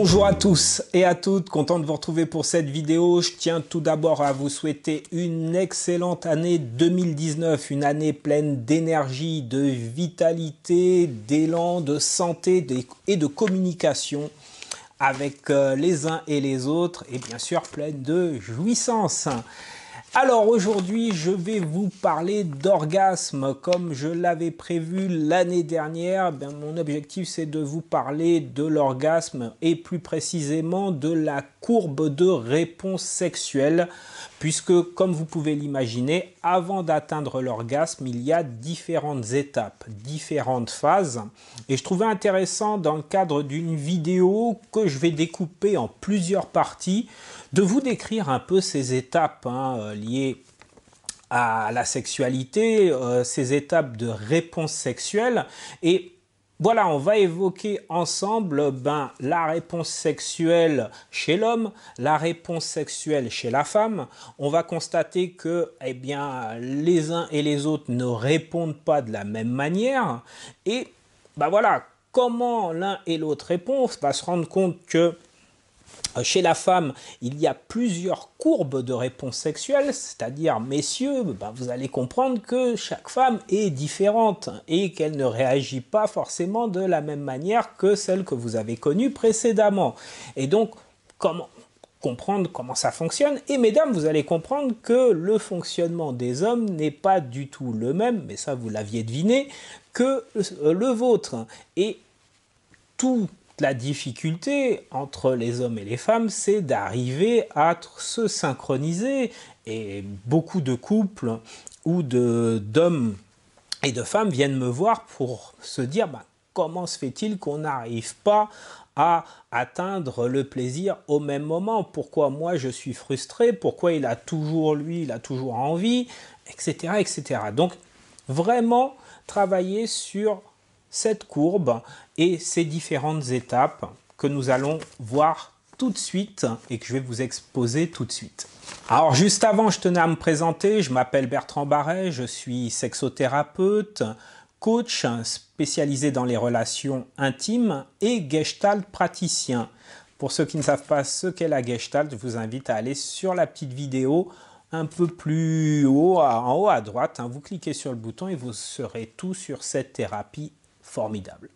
Bonjour à tous et à toutes, content de vous retrouver pour cette vidéo. Je tiens tout d'abord à vous souhaiter une excellente année 2019, une année pleine d'énergie, de vitalité, d'élan, de santé et de communication avec les uns et les autres et bien sûr pleine de jouissance. Alors aujourd'hui, je vais vous parler d'orgasme comme je l'avais prévu l'année dernière. Mon objectif, c'est de vous parler de l'orgasme et plus précisément de la courbe de réponse sexuelle puisque, comme vous pouvez l'imaginer, avant d'atteindre l'orgasme, il y a différentes étapes, différentes phases. Et je trouvais intéressant, dans le cadre d'une vidéo que je vais découper en plusieurs parties, de vous décrire un peu ces étapes liées à la sexualité, ces étapes de réponse sexuelle. Et voilà, on va évoquer ensemble la réponse sexuelle chez l'homme, la réponse sexuelle chez la femme. On va constater que les uns et les autres ne répondent pas de la même manière. Et voilà, comment l'un et l'autre répondent, on va se rendre compte que chez la femme, il y a plusieurs courbes de réponse sexuelle, c'est-à-dire, messieurs, vous allez comprendre que chaque femme est différente et qu'elle ne réagit pas forcément de la même manière que celle que vous avez connue précédemment. Et donc, comment comprendre comment ça fonctionne? Et mesdames, vous allez comprendre que le fonctionnement des hommes n'est pas du tout le même, mais ça vous l'aviez deviné, que le vôtre. Et tout la difficulté entre les hommes et les femmes, c'est d'arriver à se synchroniser. Et beaucoup de couples ou d'hommes et de femmes viennent me voir pour se dire comment se fait-il qu'on n'arrive pas à atteindre le plaisir au même moment? Pourquoi moi je suis frustré? Pourquoi il a toujours envie, etc., etc. Donc vraiment travailler sur cette courbe et ces différentes étapes que nous allons voir tout de suite et que je vais vous exposer tout de suite. Alors juste avant, je tenais à me présenter, je m'appelle Bertrand Barret, je suis sexothérapeute, coach spécialisé dans les relations intimes et gestalt praticien. Pour ceux qui ne savent pas ce qu'est la gestalt, je vous invite à aller sur la petite vidéo un peu plus haut, en haut à droite. Vous cliquez sur le bouton et vous serez tout sur cette thérapie formidable.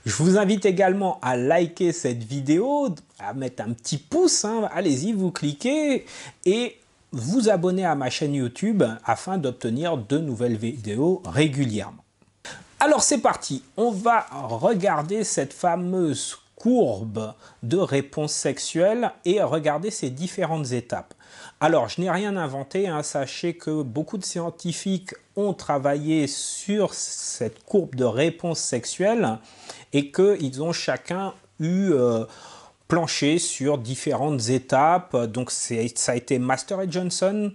Je vous invite également à liker cette vidéo, à mettre un petit pouce, allez-y, vous cliquez et vous abonner à ma chaîne YouTube afin d'obtenir de nouvelles vidéos régulièrement. Alors c'est parti, on va regarder cette fameuse courbe de réponse sexuelle et regarder ces différentes étapes. Alors, je n'ai rien inventé, sachez que beaucoup de scientifiques ont travaillé sur cette courbe de réponse sexuelle et qu'ils ont chacun planché sur différentes étapes. Donc, ça a été Master et Johnson.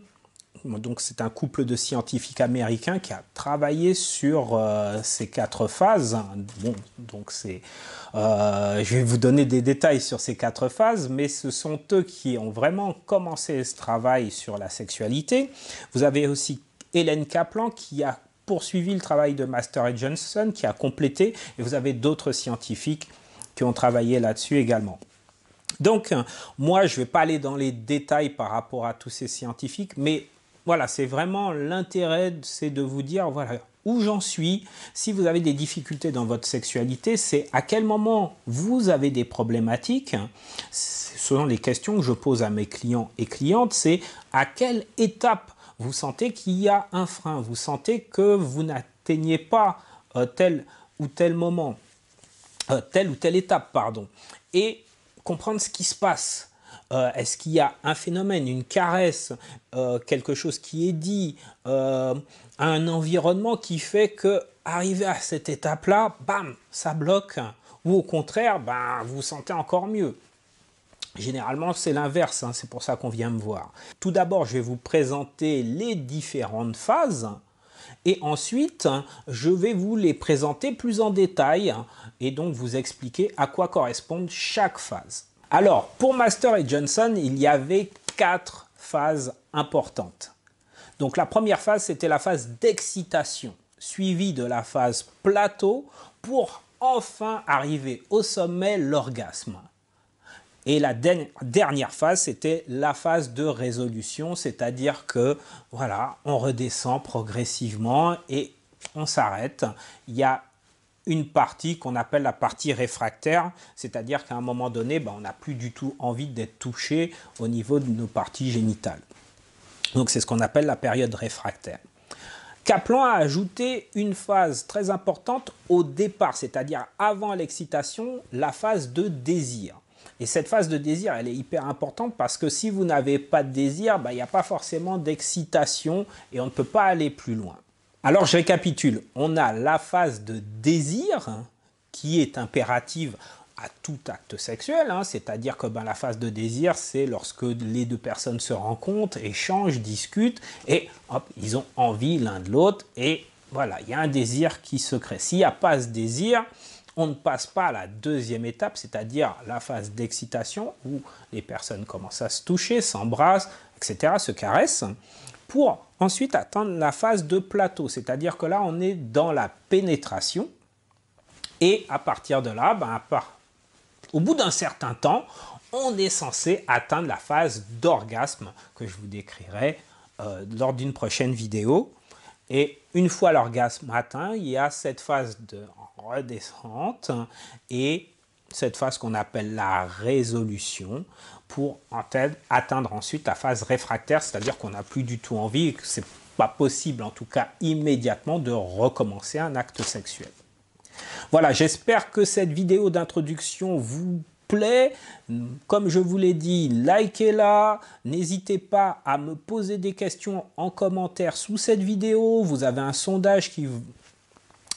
Donc, c'est un couple de scientifiques américains qui a travaillé sur ces 4 phases. Bon, donc je vais vous donner des détails sur ces 4 phases, mais ce sont eux qui ont vraiment commencé ce travail sur la sexualité. Vous avez aussi Hélène Kaplan qui a poursuivi le travail de Master et Johnson, qui a complété, et vous avez d'autres scientifiques qui ont travaillé là-dessus également. Donc, moi, je ne vais pas aller dans les détails par rapport à tous ces scientifiques, mais voilà, c'est vraiment l'intérêt, c'est de vous dire, voilà, où j'en suis. Si vous avez des difficultés dans votre sexualité, c'est à quel moment vous avez des problématiques. Ce sont les questions que je pose à mes clients et clientes, c'est à quelle étape vous sentez qu'il y a un frein, vous sentez que vous n'atteignez pas tel ou tel moment, telle ou telle étape, pardon, et comprendre ce qui se passe. Est-ce qu'il y a un phénomène, une caresse, quelque chose qui est dit, un environnement qui fait que, arrivé à cette étape-là, bam, ça bloque, ou au contraire, vous vous sentez encore mieux. Généralement, c'est l'inverse, c'est pour ça qu'on vient me voir. Tout d'abord, je vais vous présenter les différentes phases, et ensuite, je vais vous les présenter plus en détail, et donc vous expliquer à quoi correspond chaque phase. Alors, pour Master et Johnson, il y avait 4 phases importantes. Donc la première phase, c'était la phase d'excitation, suivie de la phase plateau, pour enfin arriver au sommet, l'orgasme. Et la dernière phase, c'était la phase de résolution, c'est-à-dire que voilà, on redescend progressivement et on s'arrête. Il y a une partie qu'on appelle la partie réfractaire, c'est-à-dire qu'à un moment donné, on n'a plus du tout envie d'être touché au niveau de nos parties génitales. Donc c'est ce qu'on appelle la période réfractaire. Kaplan a ajouté une phase très importante au départ, c'est-à-dire avant l'excitation, la phase de désir. Et cette phase de désir, elle est hyper importante parce que si vous n'avez pas de désir, il n'y a pas forcément d'excitation et on ne peut pas aller plus loin. Alors je récapitule, on a la phase de désir qui est impérative à tout acte sexuel, c'est-à-dire que la phase de désir, c'est lorsque les deux personnes se rencontrent, échangent, discutent et hop, ils ont envie l'un de l'autre et voilà, il y a un désir qui se crée. S'il n'y a pas ce désir, on ne passe pas à la deuxième étape, c'est-à-dire la phase d'excitation où les personnes commencent à se toucher, s'embrassent, etc., se caressent, pour ensuite atteindre la phase de plateau, c'est-à-dire que là, on est dans la pénétration et à partir de là, au bout d'un certain temps, on est censé atteindre la phase d'orgasme que je vous décrirai lors d'une prochaine vidéo. Et une fois l'orgasme atteint, il y a cette phase de redescente et cette phase qu'on appelle la résolution pour atteindre ensuite la phase réfractaire, c'est-à-dire qu'on n'a plus du tout envie et que ce n'est pas possible, en tout cas immédiatement, de recommencer un acte sexuel. Voilà, j'espère que cette vidéo d'introduction vous plaît. Comme je vous l'ai dit, likez-la. N'hésitez pas à me poser des questions en commentaire sous cette vidéo. Vous avez un sondage qui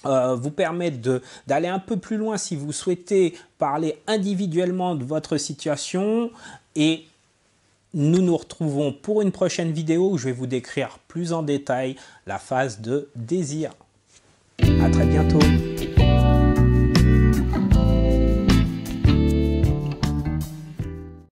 vous permet d'aller un peu plus loin si vous souhaitez parler individuellement de votre situation. Et nous nous retrouvons pour une prochaine vidéo où je vais vous décrire plus en détail la phase de désir. À très bientôt.